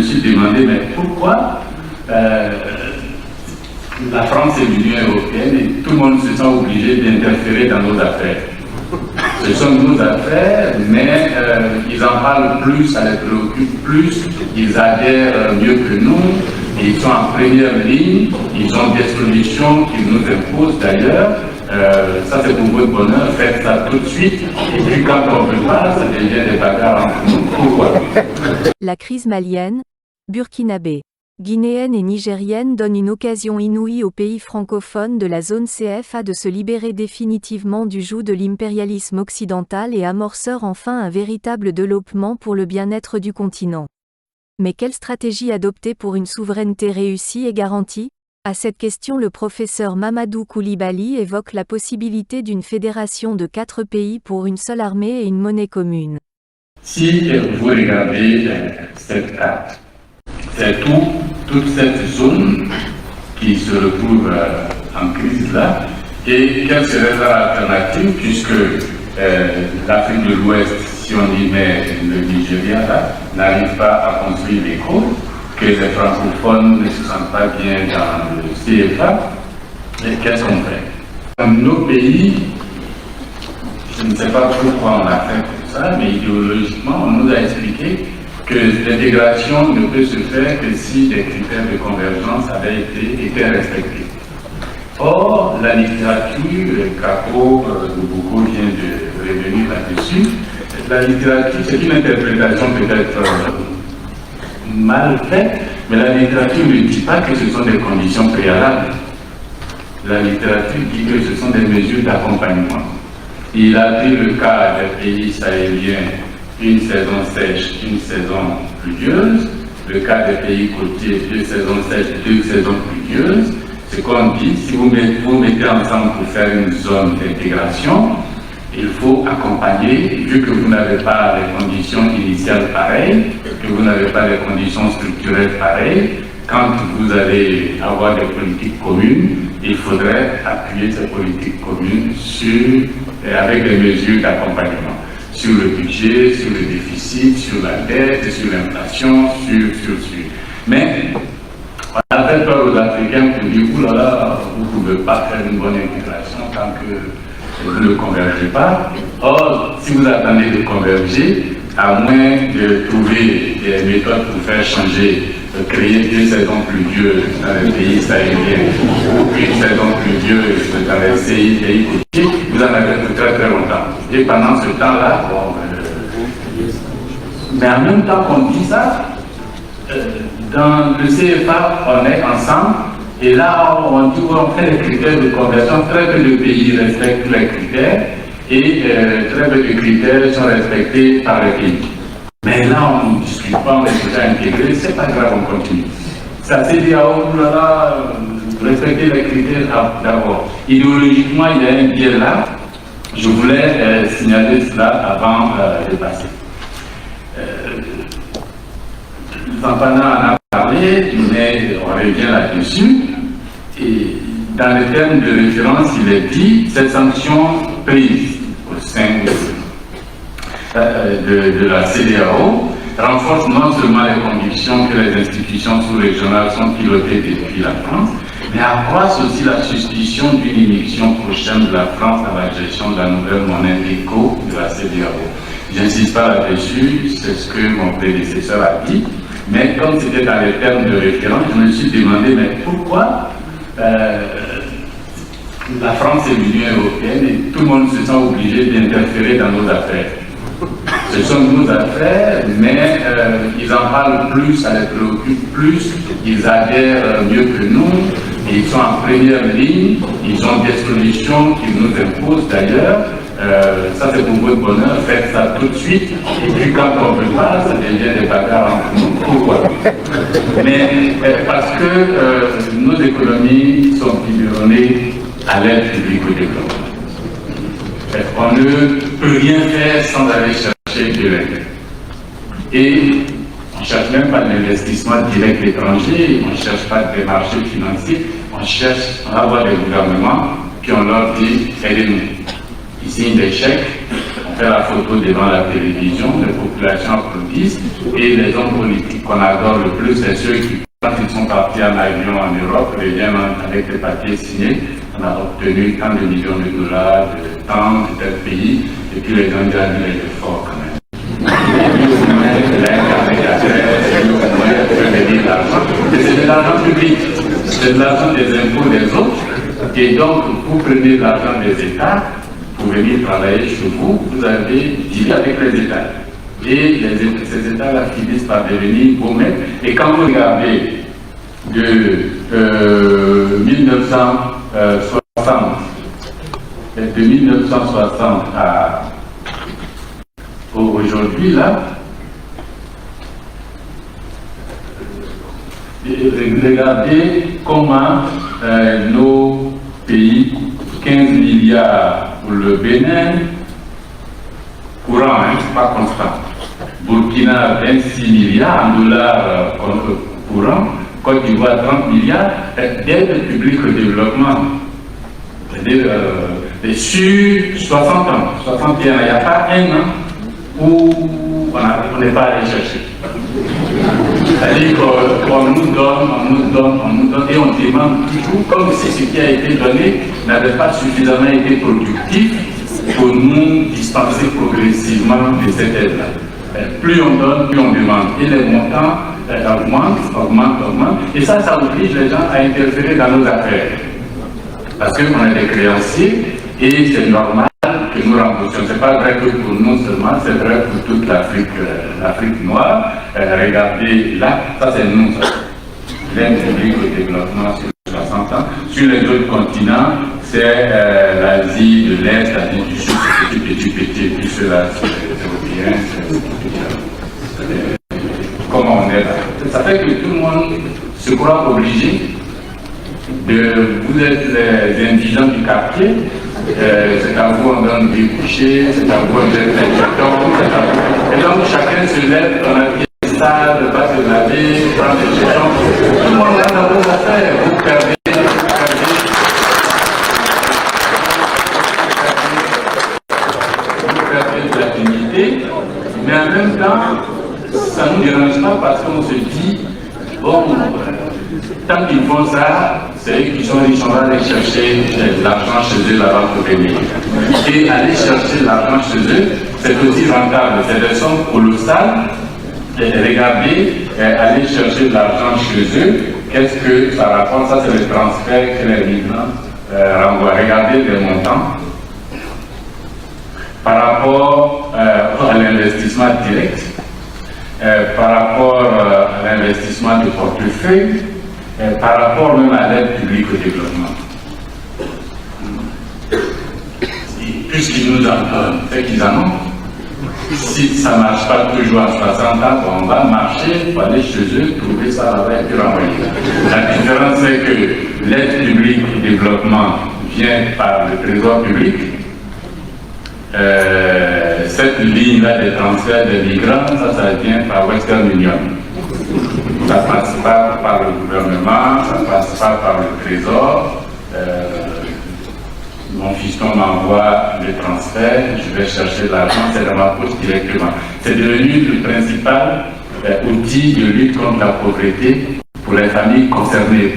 suis demandé, mais pourquoi la France et l'Union européenne, et tout le monde se sent obligé d'interférer dans nos affaires. Ce sont nos affaires, mais ils en parlent plus, ça les préoccupe plus, ils adhèrent mieux que nous, ils sont en première ligne, ils ont des solutions qu'ils nous imposent d'ailleurs. Ça c'est pour votre bonheur, faites ça tout de suite, et puis quand on ne veut pas, ça devient des bagarres entre nous. Pourquoi? La crise malienne, burkinabé, guinéenne et nigérienne donne une occasion inouïe aux pays francophones de la zone CFA de se libérer définitivement du joug de l'impérialisme occidental et amorceur enfin un véritable développement pour le bien-être du continent. Mais quelle stratégie adopter pour une souveraineté réussie et garantie? À cette question, le professeur Mamadou Koulibaly évoque la possibilité d'une fédération de 4 pays pour une seule armée et une monnaie commune. Si vous regardez cette carte, c'est toute cette zone qui se retrouve en crise là, et quelle serait l'alternative puisque l'Afrique de l'Ouest, si on y met le Nigeria là, n'arrive pas à construire les côtes, que les francophones ne se sentent pas bien dans le CFA, et qu'est-ce qu'on fait? Dans nos pays, je ne sais pas pourquoi on a fait tout ça, mais idéologiquement, on nous a expliqué que l'intégration ne peut se faire que si les critères de convergence avaient été respectés. Or, la littérature, Capo de Boucault vient de revenir là-dessus, la littérature, c'est une interprétation peut-être mal faite, mais la littérature ne dit pas que ce sont des conditions préalables. La littérature dit que ce sont des mesures d'accompagnement. Il a pris le cas des pays sahéliens, une saison sèche, une saison pluvieuse. Le cas des pays côtiers, 2 saisons sèches, 2 saisons pluvieuses. Ce qu'on dit, si vous mettez ensemble pour faire une zone d'intégration, il faut accompagner, vu que vous n'avez pas les conditions initiales pareilles, que vous n'avez pas les conditions structurelles pareilles, quand vous allez avoir des politiques communes, il faudrait appuyer ces politiques communes avec des mesures d'accompagnement. Sur le budget, sur le déficit, sur la dette, sur l'inflation, sur. Mais on a fait peur aux Africains pour dire, oulala, vous ne pouvez pas faire une bonne intégration tant que vous ne convergez pas. Or, si vous attendez de converger, à moins de trouver des méthodes pour faire changer, créer 2 saisons pluvieuses dans les pays sahéliens, ou une saison pluvieuse dans les pays côtiers, vous en avez pour très très longtemps. Et pendant ce temps-là, mais en même temps qu'on dit ça, dans le CFA, on est ensemble, et là, on dit qu'on fait les critères de conversion, très peu de pays respectent les critères, et très peu de critères sont respectés par les pays. Mais là, on ne discute pas, on est déjà intégré, c'est pas grave, on continue. Ça s'est dit, oh là là, respecter les critères d'abord. Idéologiquement, il y a un biais là. Je voulais signaler cela avant de passer. Zampana en a parlé, mais on revient là-dessus. Et dans les termes de référence, il est dit, cette sanction prise au sein de la CEDEAO renforce non seulement les convictions que les institutions sous-régionales sont pilotées depuis la France, mais accroissent aussi la suspicion d'une immixtion prochaine de la France dans la gestion de la nouvelle monnaie éco de la CEDEAO. J'insiste pas là-dessus, c'est ce que mon prédécesseur a dit, mais comme c'était dans les termes de référence, je me suis demandé, mais pourquoi la France et l'Union européenne, et tout le monde se sent obligé d'interférer dans nos affaires. Ce sont nos affaires, mais ils en parlent plus, ça les préoccupe plus, ils adhèrent mieux que nous, ils sont en première ligne, ils ont des solutions qu'ils nous imposent d'ailleurs. Ça c'est pour votre bonheur, faites ça tout de suite, et puis quand on ne veut pas, ça devient des bagarres entre nous. Pourquoi? Mais parce que nos économies sont biberonnées à l'aide publique au développement. On ne peut rien faire sans aller chercher de l'aide. Et on ne cherche même pas d'investissement direct étranger, on ne cherche pas des marchés financiers, on cherche à avoir des gouvernements qui ont leur dit aidez-nous. Ils signent des chèques, on fait la photo devant la télévision, les populations applaudissent, et les hommes politiques qu'on adore le plus, c'est ceux qui, quand ils sont partis en avion en Europe, reviennent avec des papiers signés. On a obtenu tant de millions de dollars, de tant de tel pays, et puis les gens disent, il était fort quand même. C'est de l'argent public, c'est de l'argent des impôts des autres, et donc vous prenez l'argent des États pour venir travailler chez vous, vous avez dealé avec les États. Et ces États-là finissent par devenir vos maîtres. Et quand vous regardez de 1960 à aujourd'hui, là, regardez comment nos pays, 15 milliards pour le Bénin, courant, pas constant. Burkina, 26 milliards en dollars courant. Côte d'Ivoire, 30 milliards d'aide publique au développement. C'est-à-dire, sur 60 ans, 61 ans, il n'y a pas un an où on n'est pas allé chercher. C'est-à-dire qu'on nous donne, et on demande toujours, comme si ce qui a été donné n'avait pas suffisamment été productif pour nous dispenser progressivement de cette aide-là. Plus on donne, plus on demande. Et les montants augmentent. Et ça oblige les gens à interférer dans nos affaires. Parce qu'on est des créanciers et c'est normal que nous remboursions. Ce n'est pas vrai que pour nous seulement, c'est vrai pour toute l'Afrique noire. Regardez là, ça c'est nous. L'aide publique au développement sur 60 ans. Sur les autres continents, c'est l'Asie de l'Est, l'Asie du Sud, c'est petit, puis ceux-là, c'est les Européens, comment on est là. Ça fait que tout le monde se croit obligé vous êtes les indigents du quartier, c'est à vous on donne des bouchers, c'est à vous on donne des jetons, et donc chacun se lève dans la pièce sale, va se laver, prendre des jetons, tout le monde a dans vos affaires, vous perdez de la dignité, mais en même temps, ça ne nous dérange pas parce qu'on se dit, bon, tant qu'ils font ça, c'est eux qui sont riches, on va aller chercher l'argent chez eux là-bas pour venir. Et aller chercher l'argent chez eux, c'est aussi rentable, c'est des sommes colossales. Et regardez, aller chercher de l'argent chez eux, qu'est-ce que ça rapporte? Ça, c'est le transfert que les migrants renvoient. Regardez les montants. Par rapport à l'investissement direct, par rapport à l'investissement de portefeuille, par rapport même à l'aide publique au développement. Puisqu'ils nous en donnent, c'est qu'ils en ont. Si ça ne marche pas toujours à 60 ans, on va marcher pour aller chez eux, trouver ça là-bas et puis renvoyer. La différence, c'est que l'aide publique au développement vient par le trésor public. Cette ligne-là des transferts des migrants, ça vient par Western Union. Ça ne passe pas par le gouvernement, ça ne passe pas par le trésor. Mon fiston m'envoie le transfert, je vais chercher l'argent, c'est dans ma poche directement. C'est devenu le principal outil de lutte contre la pauvreté pour les familles concernées.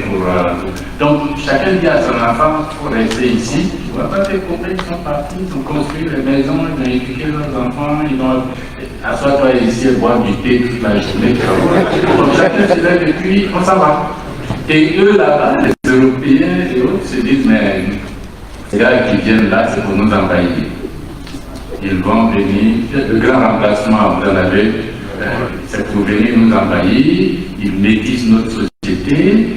Donc, chacun dit à son enfant, il faut rester ici. Tu vois pas tes copains, ils sont partis, ils ont construit les maisons, ils ont éduqué leurs enfants, ils ont... Assois-toi ici et bois du thé toute la journée. Donc, chacun se lève et puis on s'en va. Et eux, là-bas, les Européens et autres se disent, mais les gars qui viennent là, c'est pour nous envahir. Ils vont venir, le grand remplacement, vous en avez, c'est pour venir nous envahir, ils métissent notre société,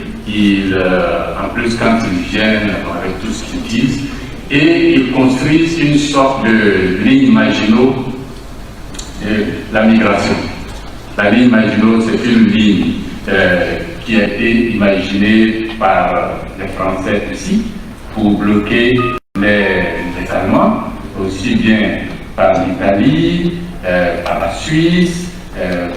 en plus quand ils viennent avec tout ce qu'ils disent, et ils construisent une sorte de ligne Maginot de la migration. La ligne Maginot, c'est une ligne qui a été imaginée par les Français ici pour bloquer les Allemands, aussi bien par l'Italie, par la Suisse,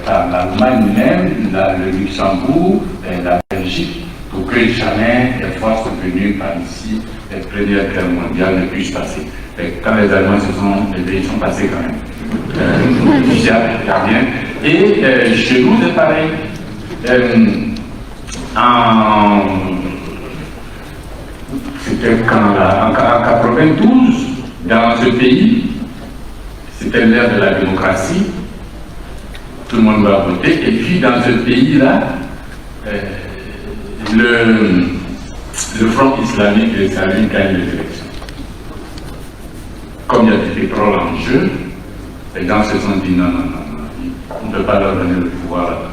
par l'Allemagne même, le Luxembourg, la Belgique, pour que jamais les forces venues par ici, les Premières Guerres mondiales ne puissent passer. Et quand les Allemands ils sont passés quand même. Il n'y a rien. Et chez nous, c'est pareil. C'était en 92, dans ce pays, c'était l'ère de la démocratie, tout le monde va voter, et puis dans ce pays-là, le Front islamique et les Salines gagnent les élections. Comme il y a du pétrole en jeu, les gens se sont dit non, on ne peut pas leur donner le pouvoir là-bas.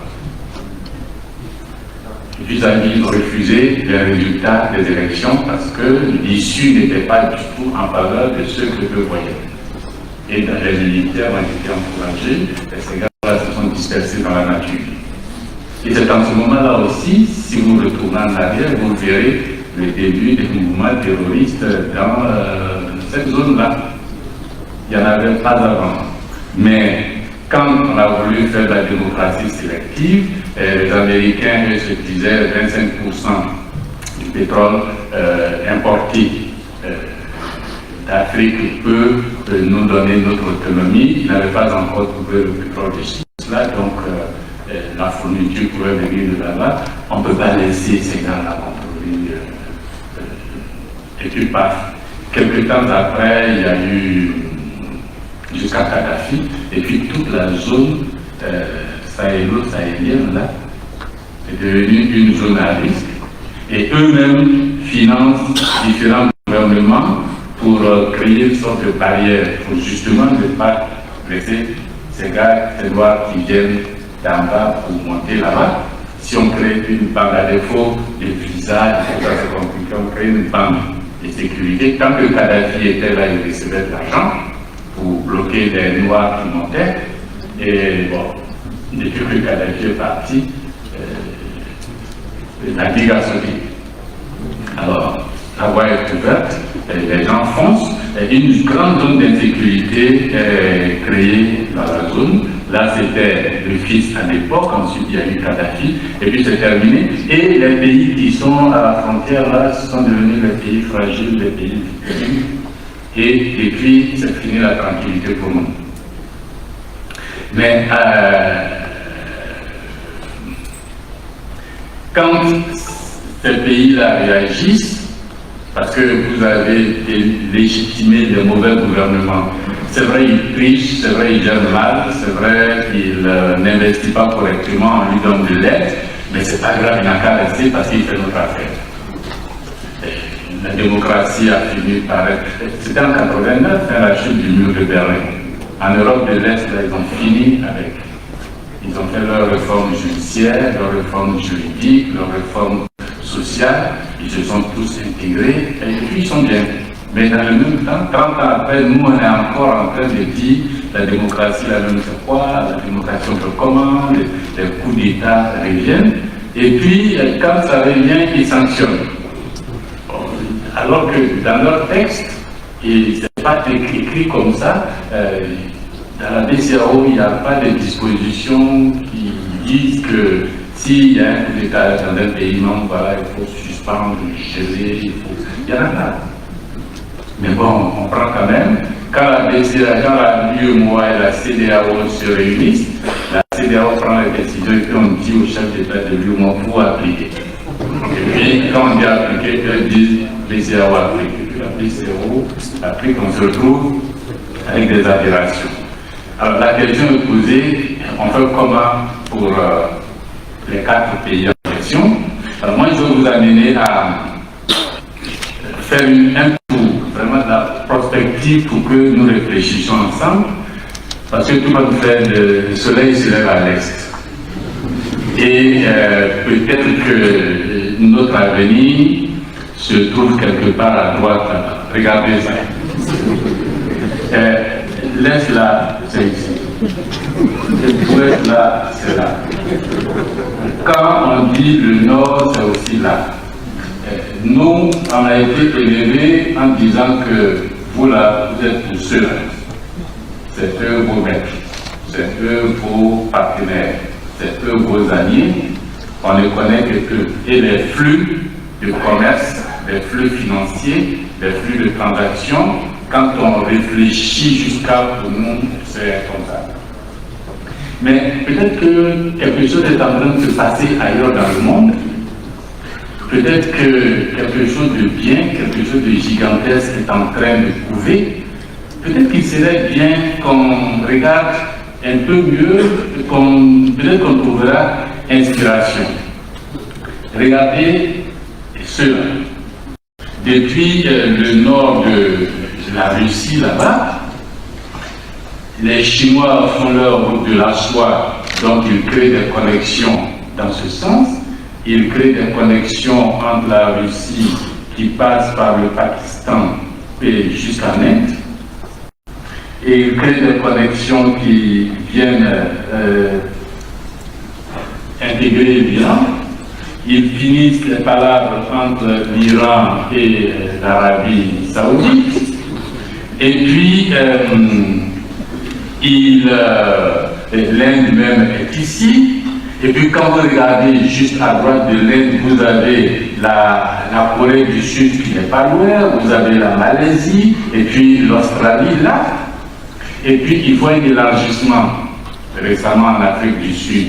Et puis ils ont refusé les résultats des élections parce que l'issue n'était pas du tout en faveur de ceux que eux voyaient. Et dans les militaires ont été encouragés, et ces gars-là se sont dispersés dans la nature. Et c'est en ce moment-là aussi, si vous retournez en arrière, vous verrez le début des mouvements terroristes dans cette zone-là. Il n'y en avait pas avant. Mais quand on a voulu faire la démocratie sélective, les Américains, eux, se disaient 25% du pétrole importé d'Afrique peut nous donner notre autonomie. Ils n'avaient pas encore trouvé le pétrole de cela, donc la fourniture pouvait venir de là-bas. On ne peut pas laisser ces gars-là contrôler. Et puis, paf, quelques temps après, il y a eu jusqu'à Kadhafi, et puis toute la zone sahélo-sahélienne là est devenue une zone à risque, et eux-mêmes financent différents gouvernements pour créer une sorte de barrière, pour justement ne pas laisser ces gars, ces noirs qui viennent d'en bas pour monter là-bas. Si on crée une bande à défaut, des visas, c'est compliqué, on crée une bande de sécurité. Tant que Kadhafi était là, il recevait de l'argent pour bloquer les noirs qui montaient. Et bon, depuis que Kadhafi est parti, la Ligue a sauté. Alors, la voie est ouverte, les gens foncent, et une grande zone d'insécurité est créée dans la zone. Là, c'était le fils à l'époque, ensuite il y a eu Kadhafi, et puis c'est terminé. Et les pays qui sont à la frontière, là, sont devenus les pays fragiles, les pays victimes. Et puis, c'est fini la tranquillité pour nous. Mais quand ces pays-là réagissent, parce que vous avez légitimé les mauvais gouvernements, c'est vrai, ils trichent, c'est vrai, ils gèrent mal, c'est vrai qu'ils n'investissent pas correctement, on lui donne de l'aide, mais c'est pas grave, il n'a qu'à rester parce qu'il fait notre affaire. La démocratie a fini par être... C'était en 89, la chute du mur de Berlin. En Europe de l'Est, ils ont fini avec. Ils ont fait leur réforme judiciaire, leur réforme juridique, leur réforme sociale. Ils se sont tous intégrés et puis ils sont bien. Mais dans le même temps, 30 ans après, nous, on est encore en train de dire la démocratie, la même c'est quoi, la démocratie, on fait comment, les coups d'État reviennent. Et puis, quand ça revient, ils sanctionnent. Alors que dans leur texte, et ce n'est pas écrit comme ça, dans la BCAO, il n'y a pas de dispositions qui disent que s'il y a un coup d'État dans un pays, non, voilà, il faut suspendre, geler, il y en a pas. Mais bon, on prend quand même. Quand la BCAO, quand la UEMOA et la CEDEAO se réunissent, la CEDEAO prend les décisions et puis on dit au chef d'État de l'UEMOA pour appliquer. Et puis, quand on dit appliquer, ils disent BCAO applique. Et puis la BCAO applique, on se retrouve avec des aberrations. Alors la question est posée, on fait comment pour les 4 pays en question? Alors moi, je vais vous amener à faire un tour, vraiment de la prospective pour que nous réfléchissions ensemble, parce que tout va nous faire, le soleil se lève à l'est. Et peut-être que notre avenir se trouve quelque part à droite. Regardez ça. L'est là, c'est ici. L'ouest là, c'est là. Quand on dit le nord, c'est aussi là. Nous, on a été élevés en disant que vous là, vous êtes tous ceux-là. C'est eux vos maîtres, c'est eux vos partenaires, c'est eux vos alliés. On ne connaît que eux. Et les flux de commerce, les flux financiers, les flux de transactions, quand on réfléchit jusqu'à pour nous, c'est comme ça. Mais peut-être que quelque chose est en train de se passer ailleurs dans le monde. Peut-être que quelque chose de bien, quelque chose de gigantesque est en train de couver. Peut-être qu'il serait bien qu'on regarde un peu mieux, peut-être qu'on trouvera inspiration. Regardez cela. Depuis le nord de la Russie, là-bas, les Chinois font leur route de la soie, donc ils créent des connexions dans ce sens. Ils créent des connexions entre la Russie qui passe par le Pakistan et jusqu'à l'Inde. Et ils créent des connexions qui viennent intégrer l'Iran. Ils finissent les palabres entre l'Iran et l'Arabie saoudite. Et puis, l'Inde même est ici. Et puis quand vous regardez juste à droite de l'Inde, vous avez la Corée du Sud qui n'est pas loin, vous avez la Malaisie, et puis l'Australie là. Et puis il faut un élargissement récemment en Afrique du Sud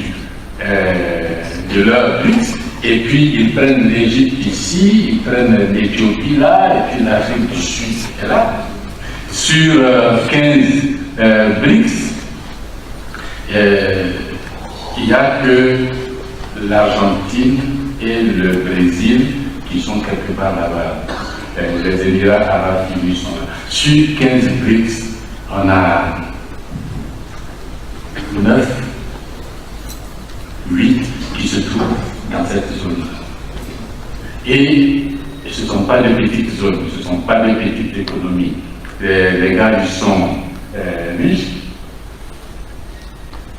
de leur but. Et puis ils prennent l'Égypte ici, ils prennent l'Éthiopie là, et puis l'Afrique du Sud est là. Sur 15 BRICS, il n'y a que l'Argentine et le Brésil qui sont quelque part là-bas. Les Émirats arabes unis sont là. Sur 15 BRICS, on a 9, 8 qui se trouvent dans cette zone. Et ce ne sont pas de petites zones, ce ne sont pas de petites économies. Les gars, ils sont riches,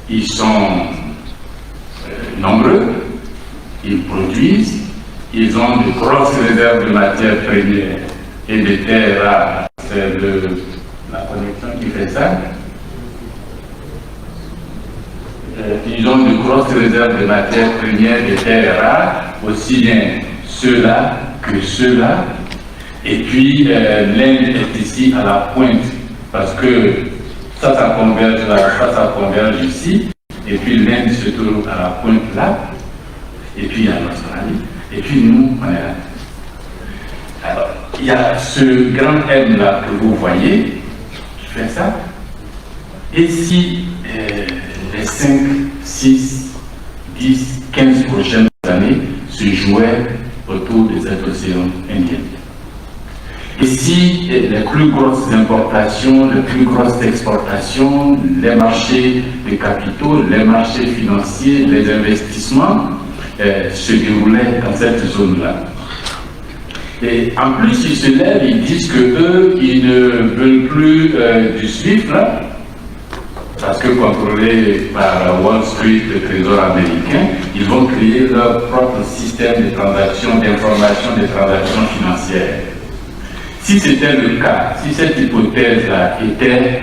ils sont nombreux, ils produisent, ils ont de grosses réserves de matières premières et de terres rares. C'est la connexion qui fait ça. Ils ont de grosses réserves de matières premières et de terres rares, aussi bien ceux-là que ceux-là. Et puis l'Inde est ici à la pointe, parce que ça converge là, ça converge ici. Et puis l'Inde se trouve à la pointe là, et puis il y a l'Australie, et puis nous, on est là. Alors, il y a ce grand M là que vous voyez, qui fait ça. Et si les 5, 6, 10, 15 prochaines années se jouaient autour de cet océan Indien? Et si les plus grosses importations, les plus grosses exportations, les marchés de capitaux, les marchés financiers, les investissements se déroulaient dans cette zone-là? Et en plus, ils se lèvent, ils disent qu'eux, ils ne veulent plus du SWIFT, là, parce que contrôlés par Wall Street, le Trésor américain, ils vont créer leur propre système de transactions, d'information des transactions financières. Si c'était le cas, si cette hypothèse-là était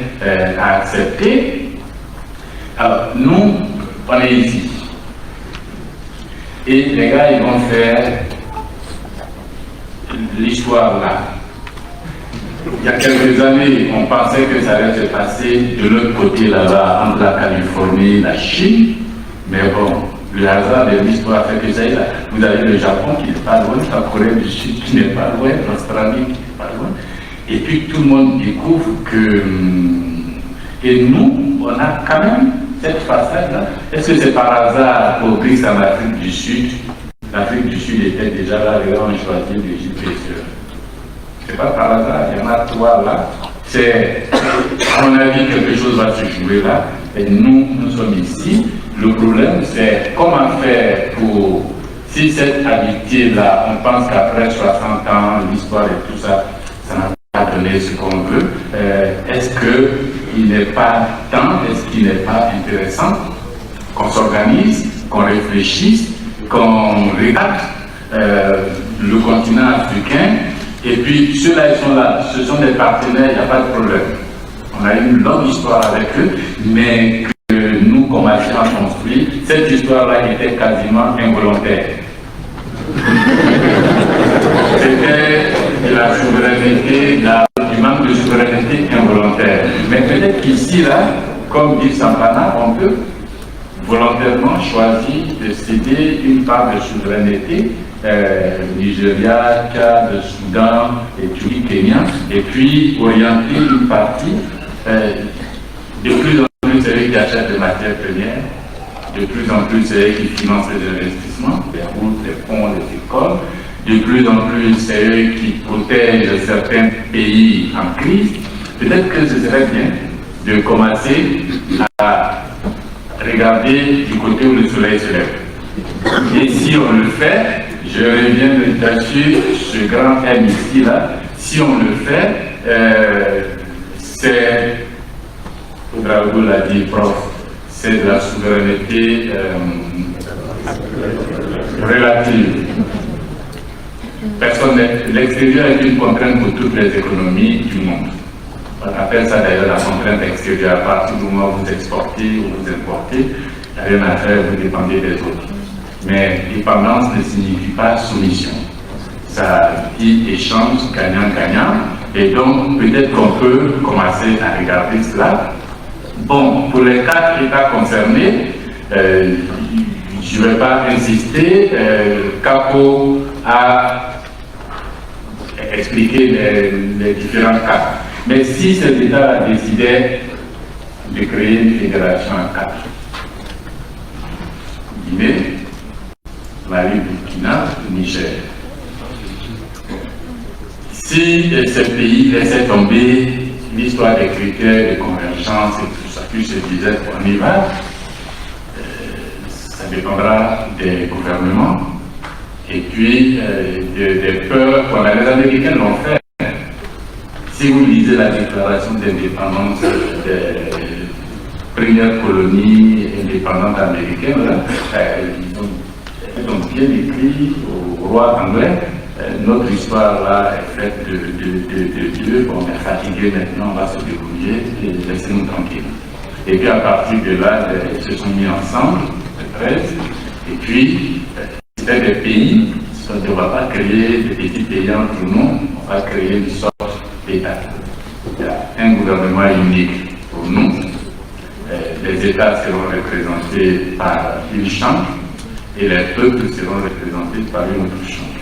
acceptée, alors nous, on est ici. Et les gars, ils vont faire l'histoire là. Il y a quelques années, on pensait que ça allait se passer de l'autre côté là-bas, entre la Californie et la Chine, mais bon, le hasard de l'histoire fait que ça y est là. Vous avez le Japon qui n'est pas loin, la Corée du Sud qui n'est pas loin, l'Australie qui n'est pas loin. Et puis tout le monde découvre que... Et nous, on a quand même cette façade-là. Est-ce que c'est par hasard qu'au BRICS en Afrique du Sud, l'Afrique du Sud était déjà là, les gens ont choisi l'Égypte et ceux. C'est pas par hasard, il y en a 3 là. C'est, à mon avis, quelque chose va se jouer là. Et nous sommes ici. Le problème, c'est comment faire pour, si cette amitié-là, on pense qu'après 60 ans, l'histoire et tout ça, ça n'a pas donné ce qu'on veut. Est-ce qu'il n'est pas temps, est-ce qu'il n'est pas intéressant qu'on s'organise, qu'on réfléchisse, qu'on regarde le continent africain, et puis ceux-là, ils sont là, ce sont des partenaires, il n'y a pas de problème. On a une longue histoire avec eux, mais que nous, comme Haïtiens, on construit, cette histoire-là était quasiment involontaire. C'était de la souveraineté, du manque de souveraineté souveraineté involontaire. Mais peut-être qu'ici, là, comme dit Sampana, on peut volontairement choisir de céder une part de souveraineté, Nigeria, Tchad, Soudan, Éthiopie, Kenya, et puis orienter une partie. De plus en plus, c'est eux qui achètent des matières premières, de plus en plus, c'est eux qui financent les investissements, les routes, les ponts, les écoles. De plus en plus, c'est eux qui protègent certains pays en crise. Peut-être que ce serait bien de commencer à regarder du côté où le soleil se lève. Et si on le fait, je reviens dessus, ce grand M ici, là, si on le fait, c'est, Ouedraogo l'a dit, prof, c'est de la souveraineté relative. L'extérieur est une contrainte pour toutes les économies du monde. On appelle ça d'ailleurs la contrainte extérieure. À partir du moment où vous exportez ou vous importez, il n'y a rien à faire, vous dépendez des autres. Mais dépendance ne signifie pas soumission. Ça dit échange gagnant-gagnant. Et donc, peut-être qu'on peut commencer à regarder cela. Bon, pour les 4 États concernés, je ne vais pas insister. Capo a expliqué les différents cas. Mais si cet État décidait de créer une fédération à 4, Guinée, Mali, Burkina, Niger. Si ces pays laissaient tomber l'histoire des critères de convergence et tout ça, puis se disaient on y va, ça dépendra des gouvernements et puis des peurs. Voilà, les Américains l'ont fait. Si vous lisez la déclaration d'indépendance des premières colonies indépendantes américaines, là, ils ont bien écrit au roi anglais, notre histoire là est faite de Dieu, on est fatigué maintenant, on va se débrouiller et laissez-nous tranquilles. Et puis à partir de là, ils se sont mis ensemble, les 13, et puis c'était des pays, on ne va pas créer des petits pays entre nous, on va créer une sorte d'État. Il y a un gouvernement unique pour nous. Les États seront représentés par une chambre et les peuples seront représentés par une autre chambre.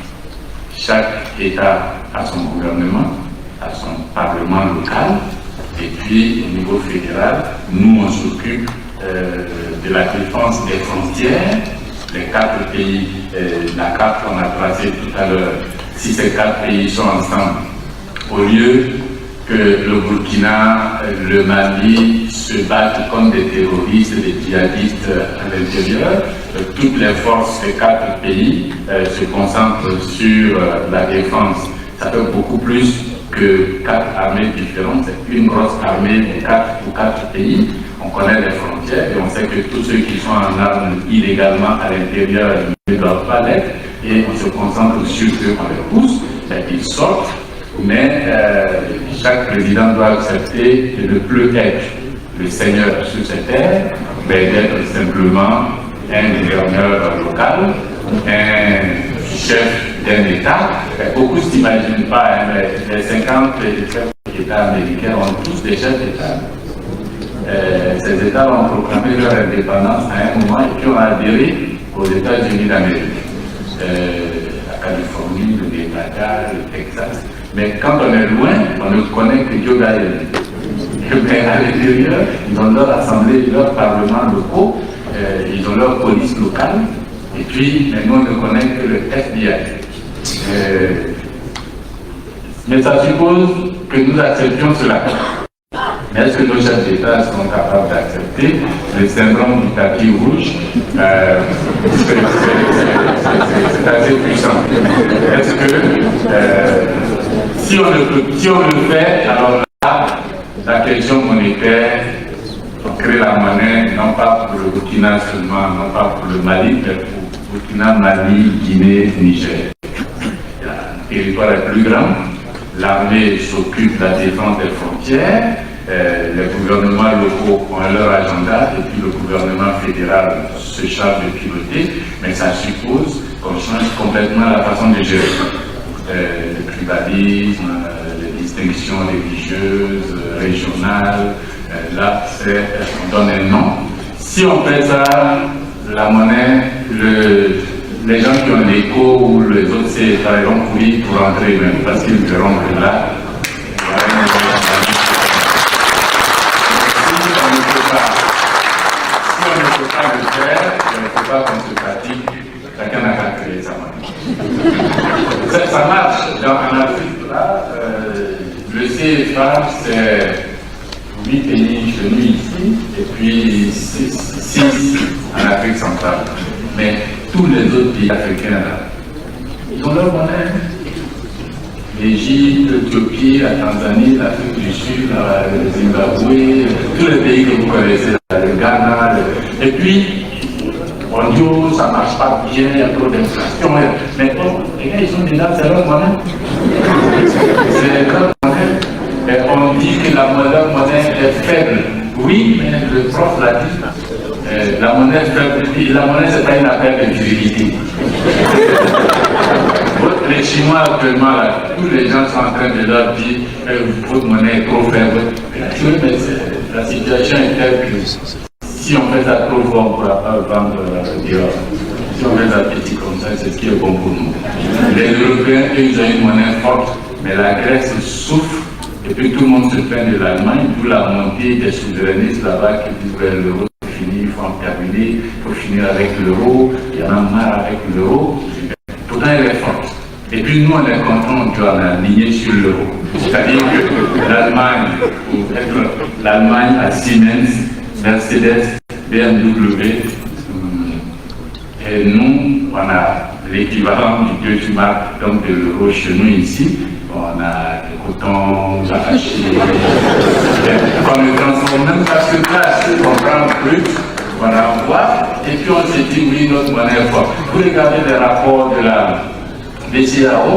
Chaque État a son gouvernement, a son parlement local, et puis au niveau fédéral, nous on s'occupe de la défense des frontières. Les 4 pays, la carte qu'on a tracée tout à l'heure, si ces 4 pays sont ensemble, au lieu que le Burkina, le Mali se battent comme des terroristes, des djihadistes à l'intérieur, toutes les forces des 4 pays se concentrent sur la défense. Ça fait beaucoup plus que 4 armées différentes, c'est une grosse armée de 4 pays. On connaît les frontières et on sait que tous ceux qui sont en armes illégalement à l'intérieur ne doivent pas l'être et on se concentre sur eux, on les pousse, ils sortent. Mais chaque président doit accepter de ne plus être le seigneur sur cette terre, mais d'être simplement un gouverneur local, un chef d'un État. Beaucoup ne s'imaginent pas, hein, les 50 États américains ont tous des chefs d'État. Ces États ont proclamé leur indépendance à un moment et qui ont adhéré aux États-Unis d'Amérique. La Californie, le Nevada, le Texas. Mais quand on est loin, on ne connaît que Joe Biden. Mais à l'intérieur, ils ont leur assemblée, leur parlement locaux, ils ont leur police locale, et puis nous on ne connaît que le FBI. Mais ça suppose que nous acceptions cela. Mais est-ce que nos chefs d'État sont capables d'accepter le syndrome du tapis rouge? C'est assez puissant. Est-ce que si on le fait, alors là, la question monétaire, on crée la monnaie, non pas pour le Burkina seulement, non pas pour le Mali, mais pour Burkina, Mali, Guinée, Niger. Le territoire est plus grand, l'armée s'occupe de la défense des frontières, les gouvernements locaux ont leur agenda et puis le gouvernement fédéral se charge de piloter, mais ça suppose qu'on change complètement la façon de gérer. Le tribalisme, le distinction religieuse, régionale. Là, on donne un nom. Si on fait ça, la monnaie, les gens qui ont l'écho ou les autres CFA vont courir pour rentrer même, parce qu'ils verront que là, il y a une si on ne peut pas le faire, il ne faut pas qu'on se fatigue, chacun n'a qu'à créer sa monnaie. Ça marche. En Afrique, là, le CFA, c'est 8 pays chez nous ici, et puis 6 en Afrique centrale. Mais tous les autres pays africains, là, ils ont leur monnaie. L'Égypte, l'Éthiopie, la Tanzanie, l'Afrique du Sud, le Zimbabwe, tous les pays que vous connaissez, le Ghana. Et puis, on dit, oh, ça ne marche pas bien, il y a trop d'inflation. Mais bon, les gars, ils sont déjà, c'est leur monnaie. C'est leur monnaie. Et on dit que la monnaie est faible. Oui, mais le prof l'a dit. La monnaie est faible. La monnaie, ce n'est pas une affaire de virilité. Les Chinois actuellement, là, tous les gens sont en train de leur dire votre monnaie est trop faible. Mais la situation est telle que si on fait ça trop fort, on ne pourra pas vendre dehors. Si on fait ça petit comme ça, c'est ce qui est bon pour nous. Les Européens, eux, ils ont une monnaie forte, mais la Grèce souffre. Et puis tout le monde se plaint de l'Allemagne, d'où la montée des souverainistes là-bas qui disent que l'euro c'est fini, il faut en terminer, il faut finir avec l'euro, il y en a marre avec l'euro. Pourtant, elle est forte. Et puis nous, on est contents, on doit aligner sur l'euro. C'est-à-dire que l'Allemagne a Siemens, Mercedes, BMW, et nous, on a l'équivalent du Deutschmark, donc de l'euro chez nous ici. On a le coton, l'arachide, on ne transforme même pas sur place, on prend le brut, on envoie, et puis on se dit oui, notre monnaie est forte. Vous regardez les rapports de la BCAO,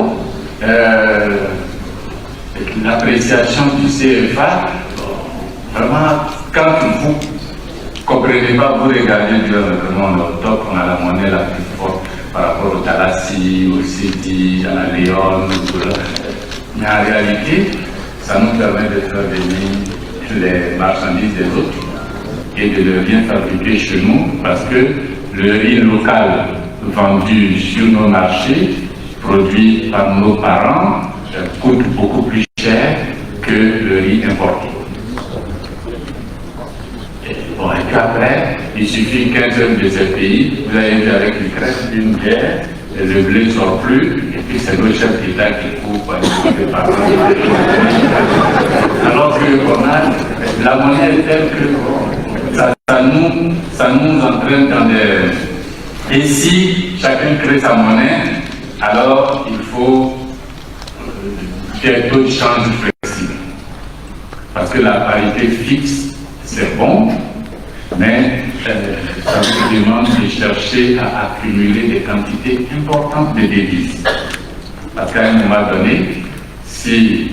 l'appréciation du CFA, vraiment, quand vous ne comprenez pas, vous regardez vraiment le top, on a la monnaie la plus forte par rapport au Talassi, au Cedi, à la Léon, mais en réalité, ça nous permet de faire venir les marchandises des autres et de le bien fabriquer chez nous, parce que le riz local vendu sur nos marchés, produit par nos parents, coûte beaucoup plus cher que le riz importé. Et puis après, il suffit qu'un seul de ces pays, vous avez vu avec l'Ukraine, une guerre, et le blé ne sort plus, et puis c'est nos chefs d'État qui coupent les parents. Alors qu'on a la monnaie est telle que ça nous entraîne dans des... Et si chacun crée sa monnaie, alors il faut des taux de change flexibles. Parce que la parité fixe, c'est bon, mais ça vous demande de chercher à accumuler des quantités importantes de devises. Parce qu'à un moment donné, si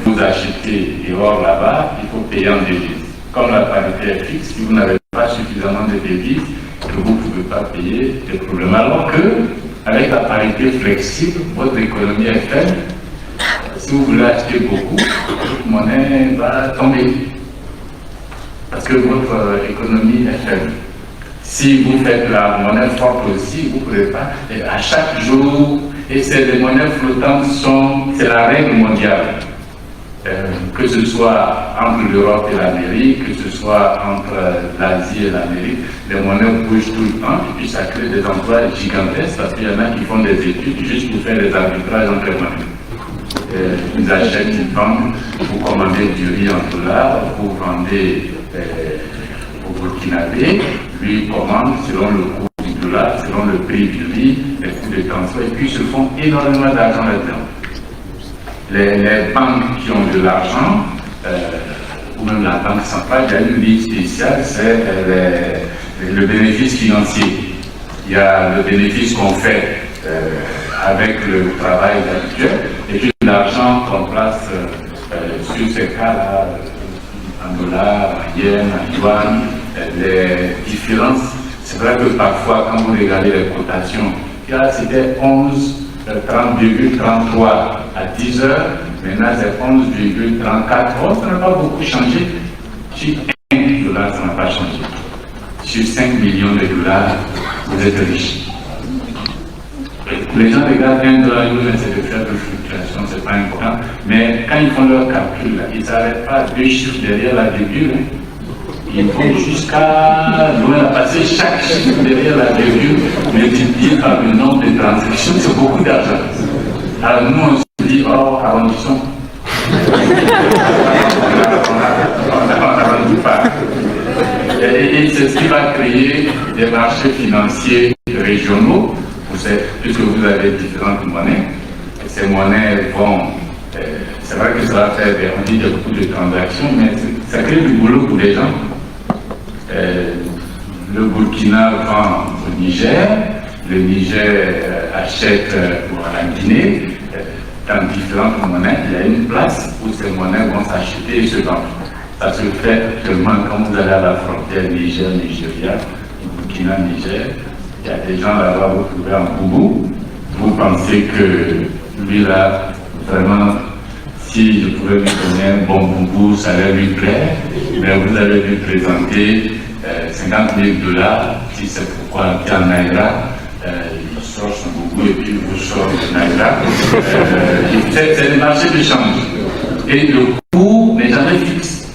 vous achetez des ors là-bas, il faut payer en devises. Comme la parité est fixe, si vous n'avez pas suffisamment de devises, vous ne pouvez pas payer des problèmes. Alors que, avec la parité flexible, votre économie est faible. Si vous voulez acheter beaucoup, votre monnaie va tomber. Parce que votre économie est faible. Si vous faites la monnaie forte aussi, vous ne pouvez pas. Et à chaque jour, et les monnaies flottantes c'est la règle mondiale. Que ce soit entre l'Europe et l'Amérique, que ce soit entre l'Asie et l'Amérique, les monnaies bougent tout le temps, et puis ça crée des emplois gigantesques, parce qu'il y en a qui font des études juste pour faire des arbitrages entre monnaies. Ils achètent, ils vendent, vous commandez du riz en dollars, vous vendez au Burkinabé, lui commande selon le cours du dollar, selon le prix du riz, les coûts de transport, et puis ils se font énormément d'argent là-dedans. Les banques qui ont de l'argent, ou même la banque centrale, il y a une ligne spéciale, c'est le bénéfice financier. Il y a le bénéfice qu'on fait avec le travail habituel, et puis l'argent qu'on place sur ces cas-là, en dollars, en yens, en yuan, les différences. C'est vrai que parfois, quand vous regardez les cotations, là c'était 11, 30,33 à 10 heures, Maintenant, c'est 11,34. Oh, ça n'a pas beaucoup changé. Sur $1, ça n'a pas changé. Sur 5 millions de dollars, vous êtes riche. Les gens regardent $1, c'est de faire de fluctuation, c'est pas important. Mais quand ils font leur calcul, là, ils n'arrêtent pas 2 chiffres derrière la virgule. Hein. Ils vont jusqu'à loin passer chaque chiffre derrière la virgule, multiplié par le nombre de transactions, c'est beaucoup d'argent. Alors nous, on se dit, oh, arrondissons. On n'arrondit pas. Et c'est ce qui va créer des marchés financiers régionaux, puisque vous avez différentes monnaies. Et ces monnaies vont, c'est vrai que ça va faire beaucoup de transactions, mais ça crée du boulot pour les gens. Le Burkina vend au Niger, le Niger achète pour la Guinée. Dans différentes monnaies, il y a une place où ces monnaies vont s'acheter et se vendre. Ça se fait actuellement quand vous allez à la frontière Niger-Nigeria, Burkina-Niger. Il y a des gens là-bas, vous trouvez un boubou. Vous pensez que lui là, vraiment, si je pouvais lui donner un bon boubou, ça allait lui plaire. Mais vous allez lui présenter $50 000, si c'est pourquoi il y a un naira. Il sort son boubou et puis il vous sort le naira. C'est le marché de change. Et le coût n'est jamais fixe.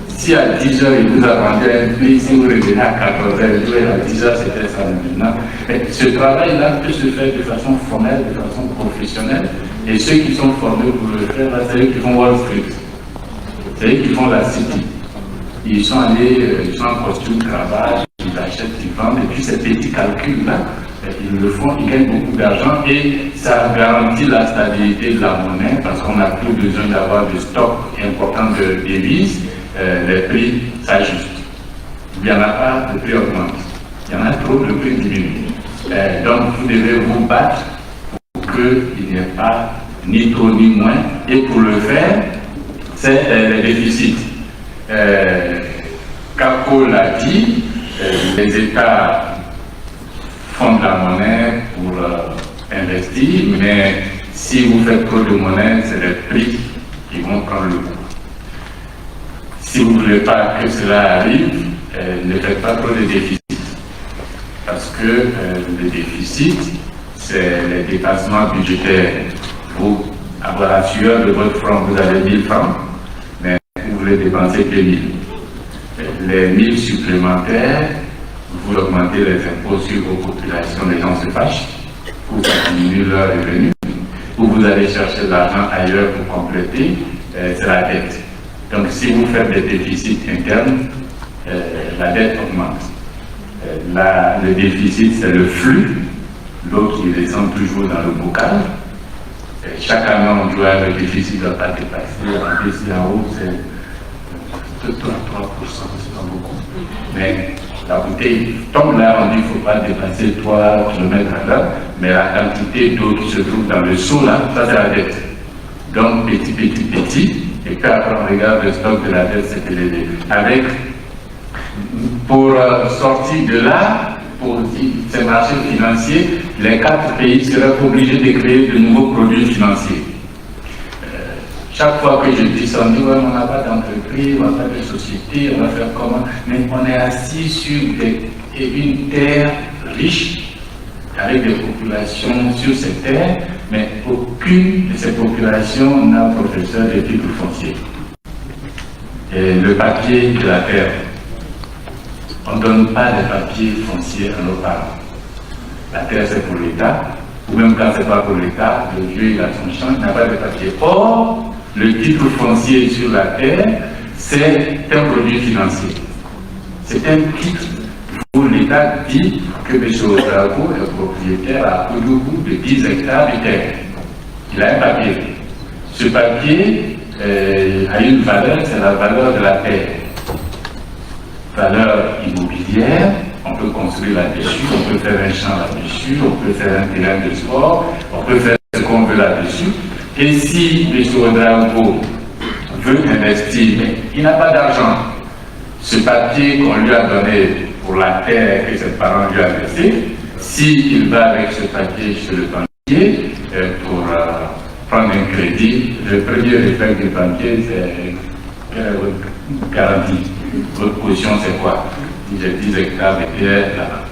Si à 10 heures il vous a vendu un prix, si vous revenez à 14 heures, à 10 heures c'était ça maintenant. Mais ce travail-là peut se faire de façon formelle, de façon professionnelle. Et ceux qui sont formés pour le faire, c'est eux qui font Wall Street. C'est eux qui font la City. Ils sont allés, ils sont en costume, cravate, ils achètent, ils vendent, et puis ces petits calculs-là, ils le font, ils gagnent beaucoup d'argent et ça garantit la stabilité de la monnaie parce qu'on n'a plus besoin d'avoir de stock important de devises, les prix s'ajustent. Il n'y en a pas, le prix augmente. Il y en a trop, le prix diminue. Donc vous devez vous battre pour qu'il n'y ait pas ni trop ni moins, et pour le faire, c'est les déficits. Capo l'a dit, les États font de la monnaie pour investir, mais si vous faites trop de monnaie, c'est les prix qui vont prendre le coup. Si vous ne voulez pas que cela arrive, ne faites pas trop de déficits. Parce que le déficit, c'est les dépassements budgétaires. Vous, à la sueur de votre front, vous avez 1000 francs, mais vous voulez dépenser que 1000. Les 1000 supplémentaires, vous augmentez les impôts sur vos populations, les gens se fâchent, ou ça diminue leurs revenus, ou vous allez chercher l'argent ailleurs pour compléter, c'est la dette. Donc si vous faites des déficits internes, la dette augmente. Le déficit, c'est le flux, l'eau qui descend toujours dans le bocal. Chaque année, on doit, le déficit ne doit pas dépasser. En plus, en haut, c'est 3%, c'est pas beaucoup. Mais la bouteille tombe là, on dit qu'il ne faut pas dépasser 3 km à l'heure, mais la quantité d'eau qui se trouve dans le seau là, ça c'est la dette. Donc petit, et puis après on regarde le stock de la dette, c'est élevé. Pour sortir de là, pour ces marchés financiers, les 4 pays seraient obligés de créer de nouveaux produits financiers. Chaque fois que je dis ça, on dit ouais, on n'a pas d'entreprise, on n'a pas de société, on va faire comment? Mais on est assis sur une terre riche, avec des populations sur cette terre, mais aucune de ces populations n'a professeur de titre foncier. Et le papier de la terre, on ne donne pas de papier foncier à nos parents. La terre c'est pour l'État, ou même quand ce n'est pas pour l'État, le vieux il a son champ, il n'a pas de papier. Or, le titre foncier sur la terre, c'est un produit financier. C'est un titre où l'État dit que M. Ouedraogo est propriétaire à Koudougou de 10 hectares de terre. Il a un papier. Ce papier a une valeur, c'est la valeur de la terre. Valeur immobilière, on peut construire là-dessus, on peut faire un champ là-dessus, on peut faire un terrain de sport, on peut faire ce qu'on veut là-dessus. Et si M. Ouedraogo veut investir, mais il n'a pas d'argent, ce papier qu'on lui a donné pour la terre que ses parents lui ont laissé, s'il va avec ce papier chez le banquier pour prendre un crédit, le premier réflexe du banquier, c'est quelle est votre garantie? Votre position, c'est quoi? J'ai 10 hectares de terre là.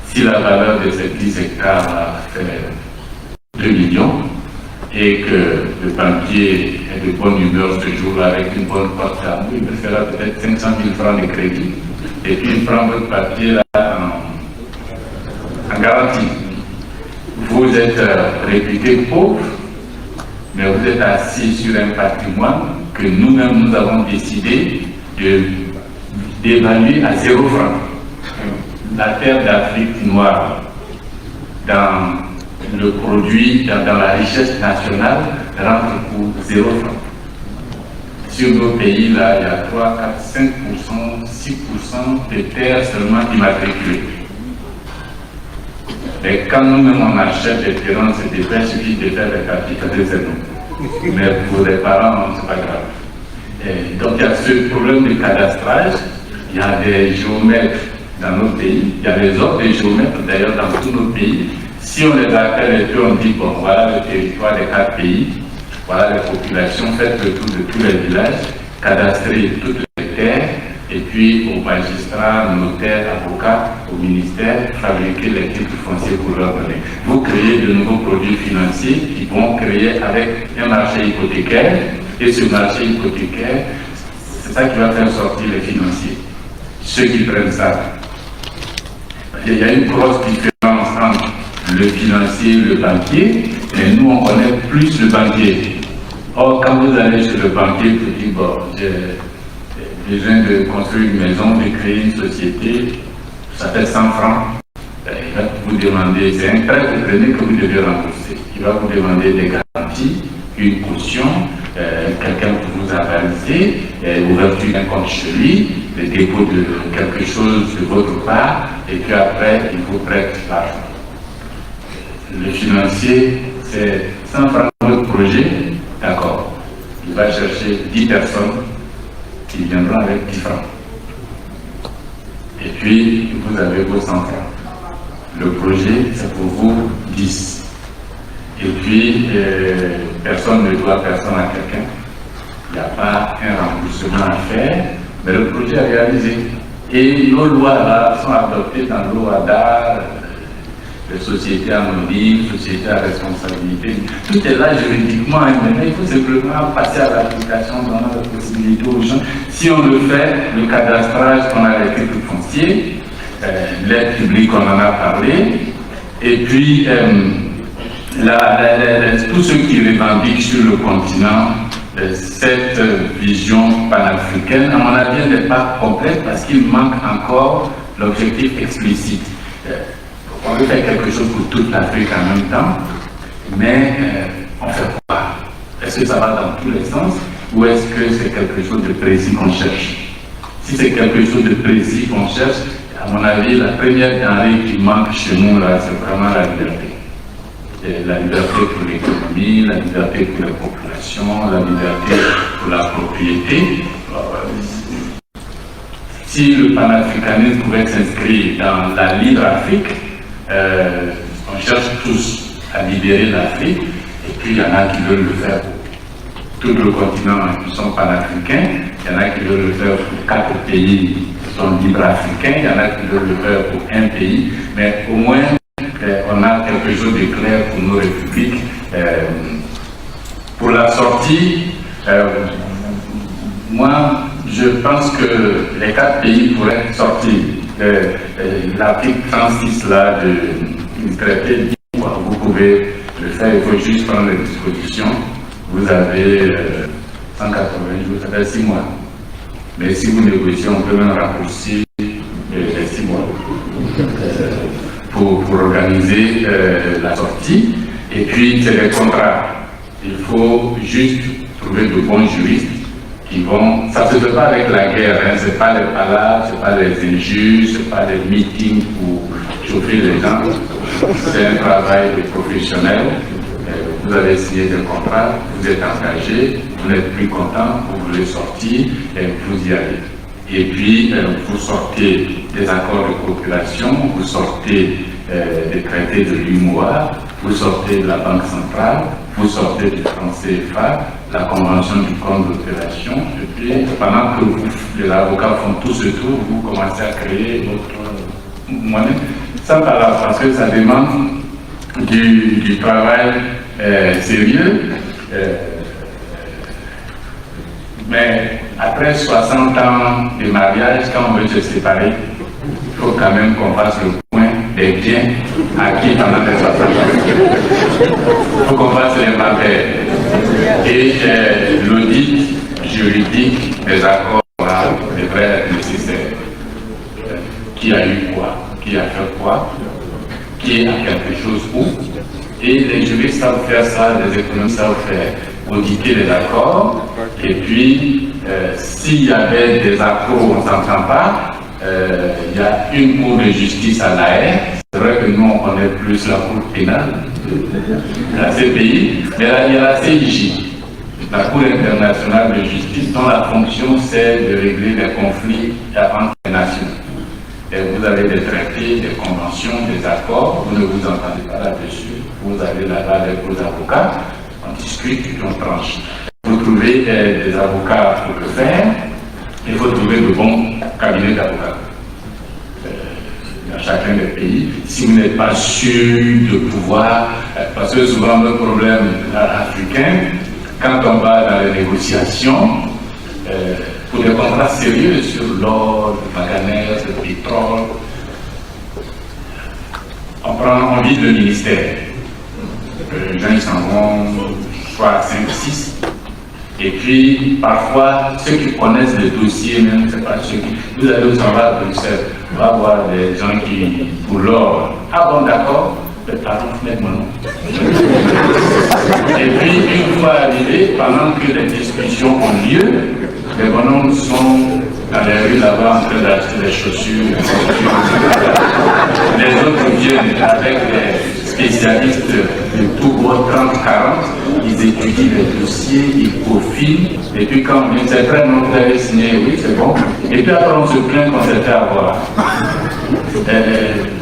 Si la valeur de ces 10 hectares fait 2 millions et que le banquier est de bonne humeur ce jour-là avec une bonne porte à nous, il me fera peut-être 500 000 francs de crédit et puis il prend votre papier là en garantie. Vous êtes réputé pauvre, mais vous êtes assis sur un patrimoine que nous-mêmes nous avons décidé d'évaluer à 0 francs. La terre d'Afrique noire, dans le produit, dans la richesse nationale, rentre pour 0 francs. Sur nos pays, là, il y a 3, 4, 5%, 6% de terres seulement immatriculées. Mais quand nous-mêmes on achète des terrains, c'est des terres, il suffit de faire les papiers, c'est nous. Mais pour les parents, c'est pas grave. Et donc il y a ce problème de cadastrage, il y a des géomètres dans nos pays, il y a des ordres de géomètres d'ailleurs dans tous nos pays. Si on les appelle et puis on dit, bon, voilà le territoire des 4 pays, voilà les populations, faites le tour de tous les villages, cadastrez toutes les terres, et puis aux magistrats, notaires, avocats, au ministère, fabriquer les titres fonciers pour leur donner. Vous créez de nouveaux produits financiers qui vont créer avec un marché hypothécaire, et ce marché hypothécaire, c'est ça qui va faire sortir les financiers. Ceux qui prennent ça. Il y a une grosse différence entre le financier et le banquier, et nous on connaît plus le banquier. Or, quand vous allez chez le banquier, vous dites, bon, j'ai besoin de construire une maison, de créer une société, ça fait 100 francs. Il va vous demander, c'est un prêt que vous prenez que vous devez rembourser. Il va vous demander des garanties, une caution, quelqu'un que vous a validé, l'ouverture d'un compte chez lui, le dépôt de quelque chose de votre part, et puis après, il vous prête l'argent. Le financier, c'est 100 francs de votre projet, d'accord. Il va chercher 10 personnes qui viendront avec 10 francs. Et puis, vous avez vos 100 francs. Le projet, c'est pour vous 10. Et puis, personne ne doit personne à quelqu'un. Il n'y a pas un remboursement à faire, mais le projet est réalisé. Et nos lois là sont adoptées dans l'OADA, les sociétés anonymes, sociétés à responsabilité. Tout est là juridiquement, mais il faut simplement passer à l'application, donner la possibilité aux gens. Si on le fait, le cadastrage, on a les titres fonciers, l'aide publique, on en a parlé, et puis tous ceux qui revendiquent sur le continent cette vision panafricaine, à mon avis, elle n'est pas complète parce qu'il manque encore l'objectif explicite. On veut faire quelque chose pour toute l'Afrique en même temps, mais on fait quoi? Est-ce que ça va dans tous les sens ou est-ce que c'est quelque chose de précis qu'on cherche? Si c'est quelque chose de précis qu'on cherche, à mon avis, la première denrée qui manque chez nous, là, c'est vraiment la liberté. La liberté pour l'économie, la liberté pour la population, la liberté pour la propriété. Si le panafricanisme pouvait s'inscrire dans la libre Afrique, on cherche tous à libérer l'Afrique, et puis il y en a qui veulent le faire pour tout le continent qui sont panafricains, il y en a qui veulent le faire pour 4 pays qui sont libres africains, il y en a qui veulent le faire pour un pays, mais au moins on a quelque chose de clair pour nos républiques. Pour la sortie, moi je pense que les 4 pays pourraient sortir. L'article 36 là du traité dit vous pouvez le faire, il faut juste prendre les dispositions. Vous avez 180 jours, ça fait 6 mois. Mais si vous négociez, on peut même raccourcir les 6 mois pour organiser la sortie. Et puis c'est des contrats. Il faut juste trouver de bons juristes qui vont. Ça ne se fait pas avec la guerre, hein. Ce n'est pas les palabres, ce n'est pas les injures, ce n'est pas les meetings pour chauffer les gens. C'est un travail de professionnel. Vous avez signé des contrats, vous êtes engagé, vous n'êtes plus content, vous voulez sortir et vous y allez. Et puis vous sortez des accords de coopération, vous sortez des traités de l'UMOA, vous sortez de la Banque centrale, vous sortez du franc CFA, la convention du compte d'opération, et puis pendant que les avocats font tout ce tour, vous commencez à créer votre monnaie. Ça, parce que ça demande du travail sérieux. Mais après 60 ans de mariage, quand on veut se séparer, il faut quand même qu'on fasse le point des biens acquis pendant les 60 ans. Il faut qu'on fasse l'inventaire. Et l'audit juridique des accords devrait être nécessaire. Qui a eu quoi? Qui a fait quoi? Qui a quelque chose où? Et les juristes savent faire ça, les économistes savent faire auditer les accords, et puis s'il y avait des accords où on ne s'entend pas, il y a une cour de justice à La Haye. C'est vrai que nous on connaît plus la cour pénale, la CPI, mais là il y a la CIJ, la Cour internationale de justice, dont la fonction c'est de régler les conflits entre les nations. Et vous avez des traités, des conventions, des accords, vous ne vous entendez pas là-dessus, vous allez là-bas avec vos avocats, on discute et on tranche. Vous trouvez des avocats pour le faire, il faut trouver de bons cabinets d'avocats dans chacun des pays. Si vous n'êtes pas sûr de pouvoir, parce que souvent le problème africain, quand on va dans les négociations, pour des contrats sérieux sur l'or, le manganèse, le pétrole, on vide le ministère. Les gens ils s'en vont 3, 5, 6. Et puis, parfois, ceux qui connaissent le dossier, même, c'est pas ceux qui. Vous allez au travail à Bruxelles, on va voir des gens qui, pour l'or. Ah bon, d'accord, pardon, mettez mon nom. Et puis, une fois arrivé, pendant que les discussions ont lieu, les bonhommes sont dans les rues là-bas en train d'acheter des chaussures. Les autres viennent avec des spécialistes de tout bord 30-40, ils étudient les dossiers, ils peaufinent, et puis quand on dit c'est très bon, vous avez signé, oui c'est bon, et puis après on se plaint qu'on s'est fait avoir.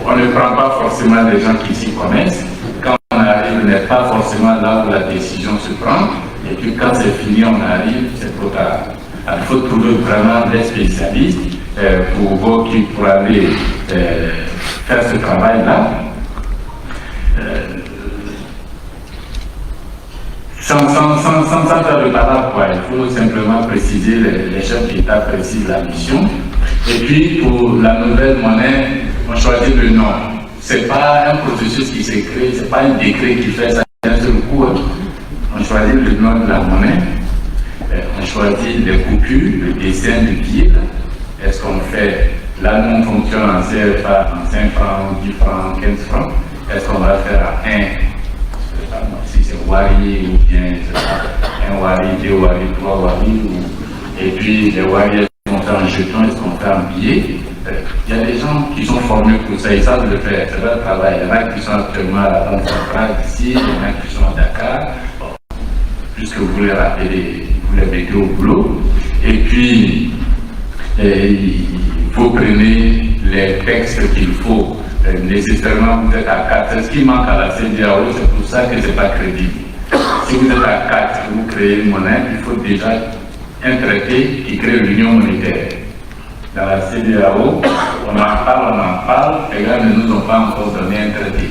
On ne prend pas forcément des gens qui s'y connaissent, quand on arrive, on n'est pas forcément là où la décision se prend, et puis quand c'est fini, on arrive, c'est trop tard. Alors, il faut trouver vraiment des spécialistes pour aller faire ce travail-là. Sans faire le parade, il faut simplement préciser, les chefs d'État précisent la mission. Et puis pour la nouvelle monnaie, on choisit le nom. Ce n'est pas un processus qui s'est créé, ce n'est pas un décret qui fait ça d'un seul coup. On choisit le nom de la monnaie, on choisit les coupures, le dessin du billet. Est-ce qu'on fait, là nous on fonctionne en CFA, en 5 francs, 10 francs, 15 francs. Est-ce qu'on va faire à 1, si c'est wari ou bien un wari, 2 wari, 3 wari, et puis les wari, est-ce qu'on fait en jeton, est-ce qu'on fait en billet? Il y a des gens qui sont formés pour ça, ils savent le faire, c'est leur travail. Il y en a qui sont actuellement à la Banque centrale ici, il y en a qui sont à Dakar. Bon, puisque vous les rappelez, vous les mettez au boulot. Et puis, vous prenez les textes qu'il faut. Nécessairement vous êtes à 4. Ce qui manque à la CEDEAO, c'est pour ça que ce n'est pas crédible. Si vous êtes à 4, vous créez une monnaie, il faut déjà un traité qui crée l'union monétaire. Dans la CEDEAO, on en parle, les gars ne nous ont pas encore donné un traité.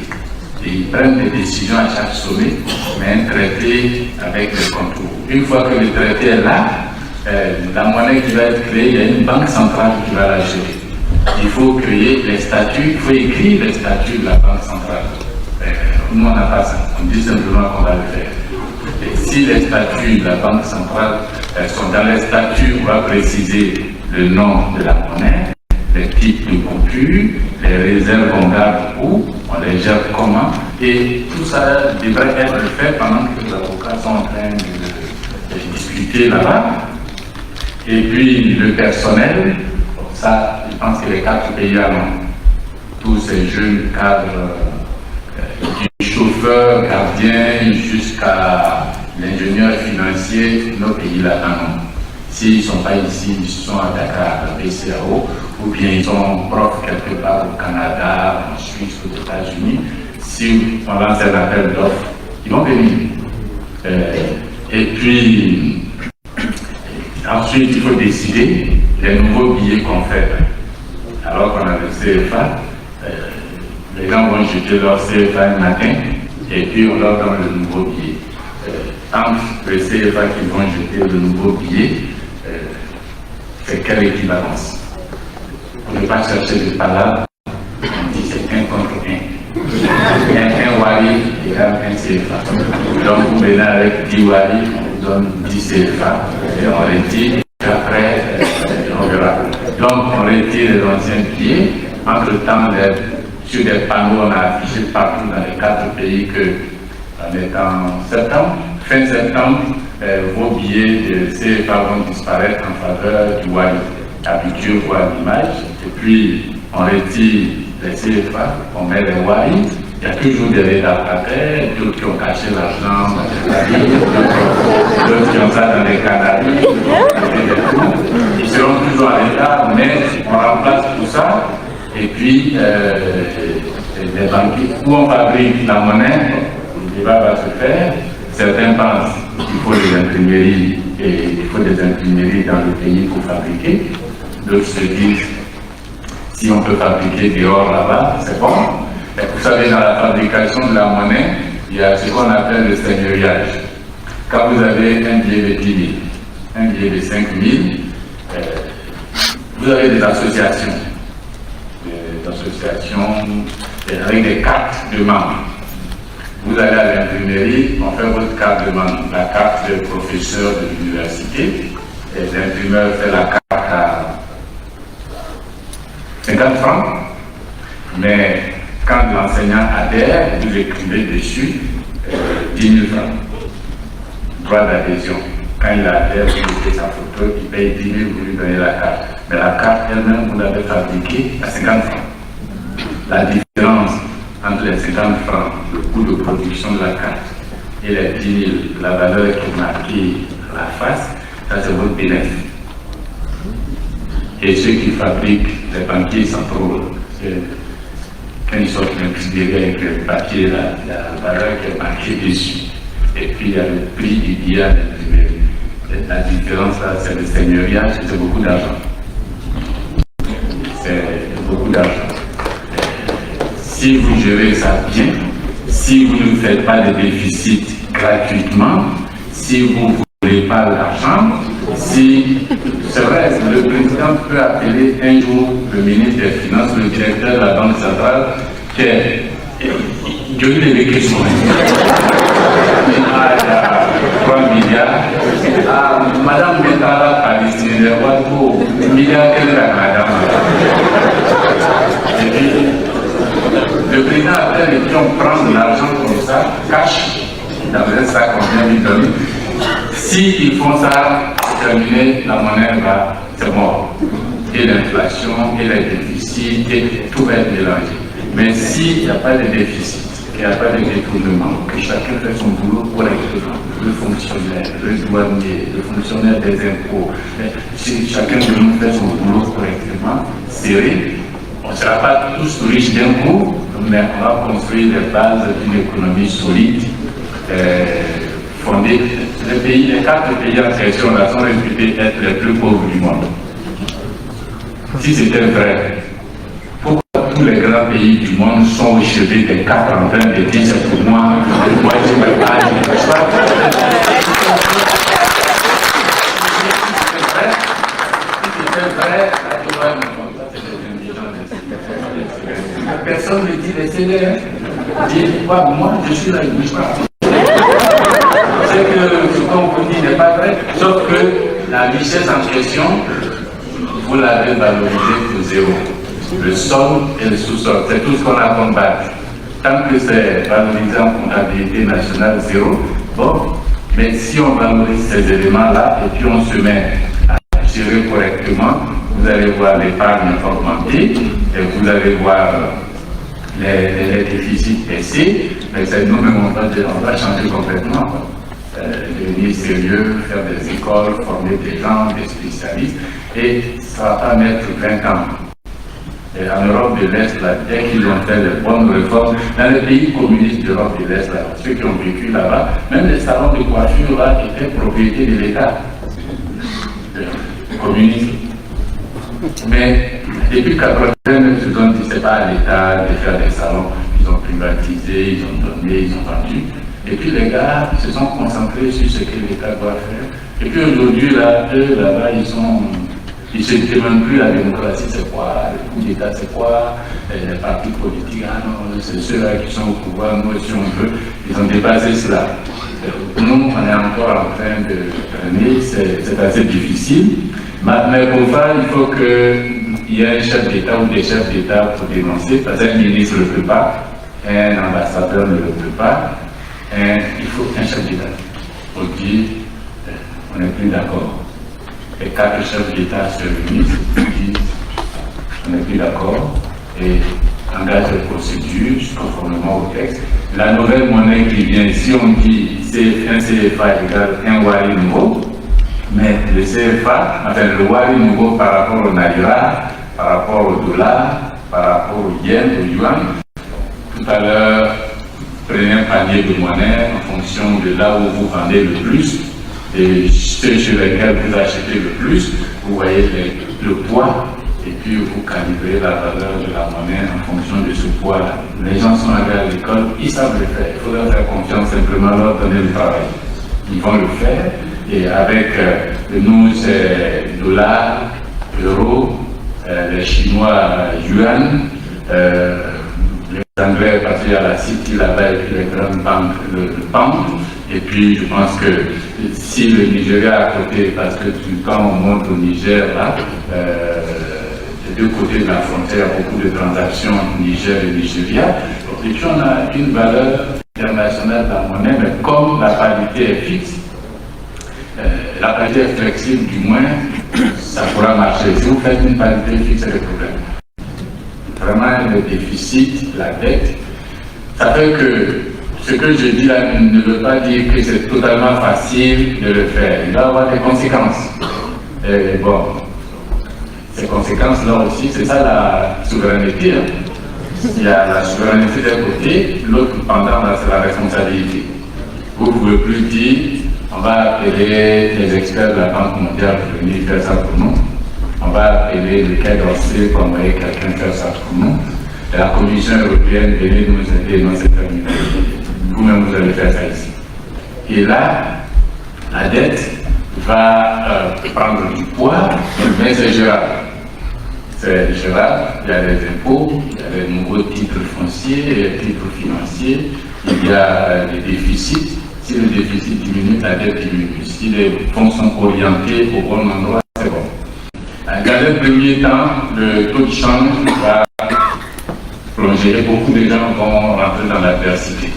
Et ils prennent des décisions à chaque sommet, mais un traité avec des contours. Une fois que le traité est là, la monnaie qui va être créée, il y a une banque centrale qui va la gérer. Il faut créer les statuts, il faut écrire les statuts de la Banque centrale. Nous, on n'a pas ça. On dit simplement qu'on va le faire. Et si les statuts de la Banque centrale sont dans les statuts, on va préciser le nom de la monnaie, les types de coupures, les réserves qu'on garde où, on les gère comment, et tout ça devrait être fait pendant que les avocats sont en train de discuter là-bas. Et puis le personnel, ça, je pense que les 4 pays allemands, tous ces jeunes cadres, du chauffeur, gardien, jusqu'à l'ingénieur financier, nos pays là non. S'ils ne sont pas ici, ils sont à Dakar, à BCAO, ou bien ils sont profs quelque part au Canada, en Suisse, aux États-Unis. Si on lance un appel d'offres, ils vont venir. Et puis, ensuite, il faut décider les nouveaux billets qu'on fait. Alors qu'on a le CFA, les gens vont jeter leur CFA le matin et puis on leur donne le nouveau billet. Entre le CFA qui vont jeter le nouveau billet, c'est quelle équivalence? On ne peut pas chercher des palabres, on dit c'est 1 contre 1. Un wari égale 1 CFA. Donc vous venez avec 10 wari, on vous donne 10 CFA et on retire, et après on verra. Donc on retire les anciens billets. Entre-temps, sur des panneaux, on a affiché partout dans les 4 pays que on est en septembre. Fin septembre, vos billets de CFA vont disparaître en faveur du wari. Habituez-vous à l'image. Et puis on retire les CFA, on met les wari. Il y a toujours des rédacteurs, d'autres qui ont caché l'argent dans les Caraïbes, d'autres qui ont ça dans les Canaries, ils seront toujours à l'état, mais on remplace tout ça. Et puis, les banquiers, où on fabrique la monnaie, le débat va se faire. Certains pensent qu'il faut des imprimeries, et il faut des imprimeries dans le pays pour fabriquer. D'autres se disent, si on peut fabriquer dehors là-bas, c'est bon. Et vous savez, dans la fabrication de la monnaie, il y a ce qu'on appelle le seigneuriage. Quand vous avez un billet de 10 000, un billet de 5 000, vous avez des associations. Avec des cartes de membres. Vous allez à l'imprimerie, on fait votre carte de membre, la carte de professeur de l'université, et l'imprimeur fait la carte à 50 francs, mais quand l'enseignant adhère, vous écrivez dessus 10 000 francs, droit d'adhésion. Quand il adhère, vous mettez sa photo, il paye 10 000, vous lui donnez la carte. Mais la carte elle-même, vous l'avez fabriquée à 50 francs. La différence entre les 50 francs, le coût de production de la carte, et les 10 000, la valeur qui est marquée à la face, ça c'est votre bénéfice. Et ceux qui fabriquent, les banquiers centraux, quand ils sortent l'imprimerie avec le papier, la valeur qui est marquée dessus, et puis il y a le prix du billet à l'imprimerie. La différence là, c'est le seigneuriage, c'est beaucoup d'argent. C'est beaucoup d'argent. Si vous gérez ça bien, si vous ne faites pas de déficit gratuitement, si vous ne voulez pas l'argent, si c'est vrai, le président peut appeler un jour le ministre des Finances, le directeur de la Banque centrale, qui est de lui les questions. Il y a 3 milliards. Ah, Madame Betala Palestine, milliard de madame. Et puis, le président appelle et puis on prend de l'argent comme ça, cash, dans un sac qu'on vient lui donner. S'ils font ça, c'est terminé, la monnaie va, c'est mort. Et l'inflation, et les déficits, et tout va être mélangé. Mais s'il n'y a pas de déficit, qu'il n'y a pas de détournement, que chacun fait son boulot correctement, le fonctionnaire, le douanier, le fonctionnaire des impôts, si chacun de nous fait son boulot correctement, serré, on ne sera pas tous riches d'un coup, mais on va construire les bases d'une économie solide, fondée. Les 4 pays en question là sont réputés être les plus pauvres du monde. Si c'était vrai, pourquoi tous les grands pays du monde sont au chevet des 4 en train de dire c'est pour moi je ne peux pas, je ne peux pas. Si c'était vrai, personne ne dit laissez-les. Moi je suis là, je ne bouge pas. C'est que ce qu'on vous dit n'est pas vrai, sauf que la richesse en question, vous l'avez valorisée pour zéro. Le sol et le sous-sol, c'est tout ce qu'on a comme base. Tant que c'est valorisé en comptabilité nationale, zéro, bon, mais si on valorise ces éléments-là et puis on se met à gérer correctement, vous allez voir l'épargne augmenter et vous allez voir les déficits baisser, mais c'est nous-mêmes on va changer complètement. Devenir sérieux, faire des écoles, former des gens, des spécialistes, et ça ne va pas mettre 20 ans. Et en Europe de l'Est, dès qu'ils ont fait les bonnes réformes, dans les pays communistes d'Europe de l'Est, ceux qui ont vécu là-bas, même les salons de coiffure là, étaient propriété de l'État communiste. Mais depuis 1989, ils ont dit que ce n'est pas à l'État de faire des salons, ils ont privatisé, ils ont donné, ils ont vendu. Et puis les gars se sont concentrés sur ce que l'État doit faire. Et puis aujourd'hui, là, eux, là-bas, ils ne se demandent plus la démocratie, c'est quoi, le coup d'État, c'est quoi, les partis politiques, ah non, c'est ceux-là qui sont au pouvoir, nous, si on veut, ils ont dépassé cela. Nous, on est encore en train de traîner, c'est assez difficile. Mais pour ça, il faut qu'il y ait un chef d'État ou des chefs d'État pour dénoncer, parce qu'un ministre ne le peut pas, un ambassadeur ne le peut pas, il faut un chef d'État pour dire on n'est plus d'accord. Et 4 chefs d'État se réunissent, disent on n'est plus d'accord et engagent les procédures conformément au texte. La nouvelle monnaie qui vient, si on dit un CFA égale un Wari nouveau, mais le CFA, enfin le Wari nouveau par rapport au Naira, par rapport au dollar, par rapport au yen, au yuan, tout à l'heure, prenez un panier de monnaie en fonction de là où vous vendez le plus et ceux chez lesquels vous achetez le plus, vous voyez le poids et puis vous calibrez la valeur de la monnaie en fonction de ce poids-là. Les gens sont arrivés à l'école, ils savent le faire, il faut leur faire confiance, simplement leur donner le travail. Ils vont le faire et avec nous c'est dollars, euros, les Chinois yuan, les Anglais partis à la City là-bas et puis les grandes banques le pound. Et puis je pense que si le Nigeria à côté, parce que quand on monte au Niger là, des deux côtés de la frontière, beaucoup de transactions Niger et Nigeria. Et puis on a une valeur internationale de la monnaie, mais comme la parité est fixe, la parité est flexible du moins, ça pourra marcher. Si vous faites une parité fixe, c'est le problème. Vraiment le déficit, la dette, ça fait que ce que je dis là ne veut pas dire que c'est totalement facile de le faire. Il va y avoir des conséquences. Et bon, ces conséquences-là aussi, c'est ça la souveraineté. Il y a la souveraineté d'un côté, l'autre pendant, c'est la responsabilité. Vous ne pouvez plus dire, on va appeler les experts de la Banque mondiale pour venir faire ça pour nous. On va appeler le Quai d'Orsay pour envoyer quelqu'un faire ça pour nous. Et la Commission européenne, venez nous aider dans cette terminale. Vous-même, vous allez faire ça ici. Et là, la dette va prendre du poids, mais c'est gérable. C'est gérable, il y a les impôts, il y a les nouveaux titres fonciers, les titres financiers, il y a les déficits. Si le déficit diminue, la dette diminue. Si les fonds sont orientés au bon endroit, c'est bon. Dans le premier temps, le taux de change va plonger et beaucoup de gens vont rentrer dans l'adversité.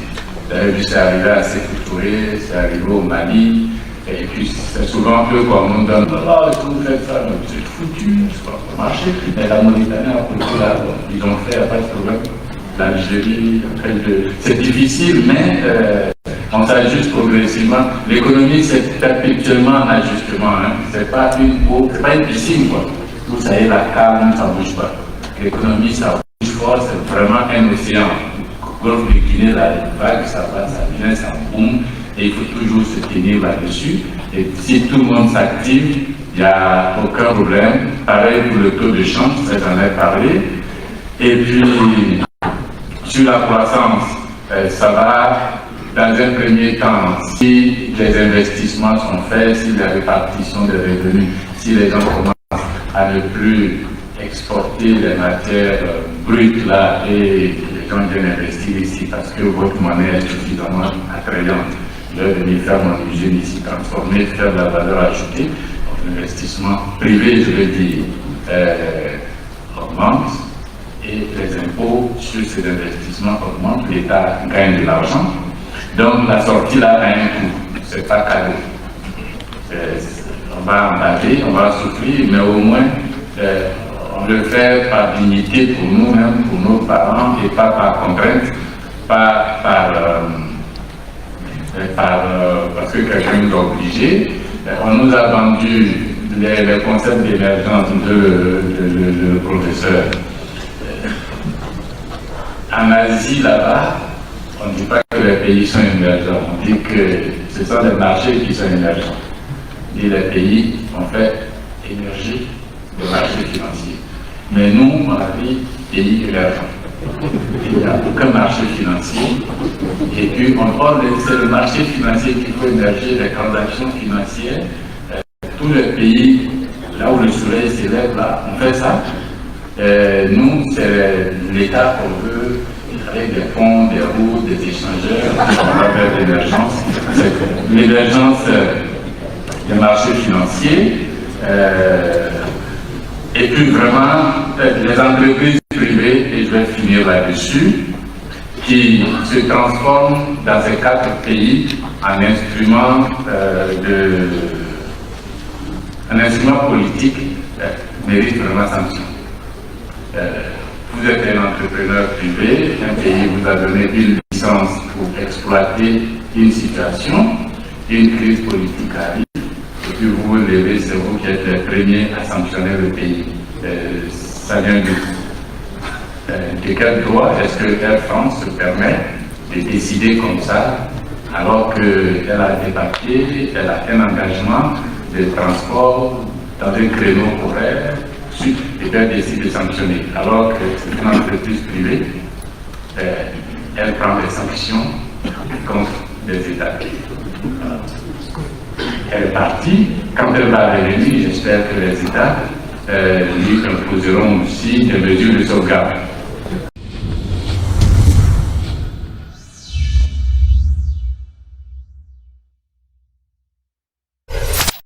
D'ailleurs, c'est arrivé à Sékou Touré, c'est arrivé au Mali, et puis c'est souvent eux qu'on nous donne « est-ce que vous faites ça, vous êtes foutus, ça va pas marcher ». Mais la Mauritanie a pris là, ils ont fait, il n'y a pas de problème. L'Algérie, c'est difficile, mais on s'ajuste progressivement. L'économie, c'est perpétuellement un ajustement. Hein. C'est pas une piscine, quoi. Vous savez, la calme, ça ne bouge pas. L'économie, ça bouge fort, c'est vraiment un océan. Golfe de Guinée, la vague, ça va, ça vient, ça boum, et il faut toujours se tenir là-dessus. Et si tout le monde s'active, il n'y a aucun problème. Pareil pour le taux de change, ça j'en ai parlé. Et puis, sur la croissance, ça va dans un premier temps, si les investissements sont faits, si la répartition des revenus, si les gens commencent à ne plus exporter les matières brutes là et les gens viennent investir ici parce que votre monnaie est suffisamment attrayante. Je vais venir faire mon usine ici, transformer, faire de la valeur ajoutée. Donc l'investissement privé, je veux dire, augmente. Et les impôts sur ces investissements augmentent, l'État gagne de l'argent. Donc la sortie là a un coût, c'est pas cadeau. On va en baver, on va souffrir, mais au moins on le fait par dignité pour nous-mêmes, pour nos parents, et pas par contrainte, pas parce que quelqu'un nous a obligés. On nous a vendu les concepts d'émergence de le professeur. en Asie, là-bas, on ne dit pas que les pays sont émergents, on dit que ce sont les marchés qui sont émergents. Et les pays, en fait, émergés de marchés financiers. Mais nous, on a dit pays émergents. Il n'y a aucun marché financier. Et puis, c'est le marché financier qui fait émerger les transactions financières. Tous les pays, là où le soleil s'élève, là, on fait ça. Nous, c'est l'État qu'on veut, avec des fonds, des routes, des échangeurs, on va faire l'émergence. L'émergence des marchés financiers. Et puis vraiment, les entreprises privées, et je vais finir là-dessus, qui se transforment dans ces 4 pays en instruments politique, méritent vraiment sanction. Vous êtes un entrepreneur privé, un pays vous a donné une licence pour exploiter une situation, une crise politique arrive, et puis vous vous levez, c'est vous qui êtes les premiers à sanctionner le pays. Ça vient de quel droit est-ce que Air France se permet de décider comme ça, alors qu'elle a des papiers, elle a un engagement de transport dans un créneau horaire, et elle décide de sanctionner, alors que c'est une entreprise privée, elle prend des sanctions contre des États. Elle est partie, quand elle va revenir, j'espère que les États lui imposeront aussi des mesures de sauvegarde.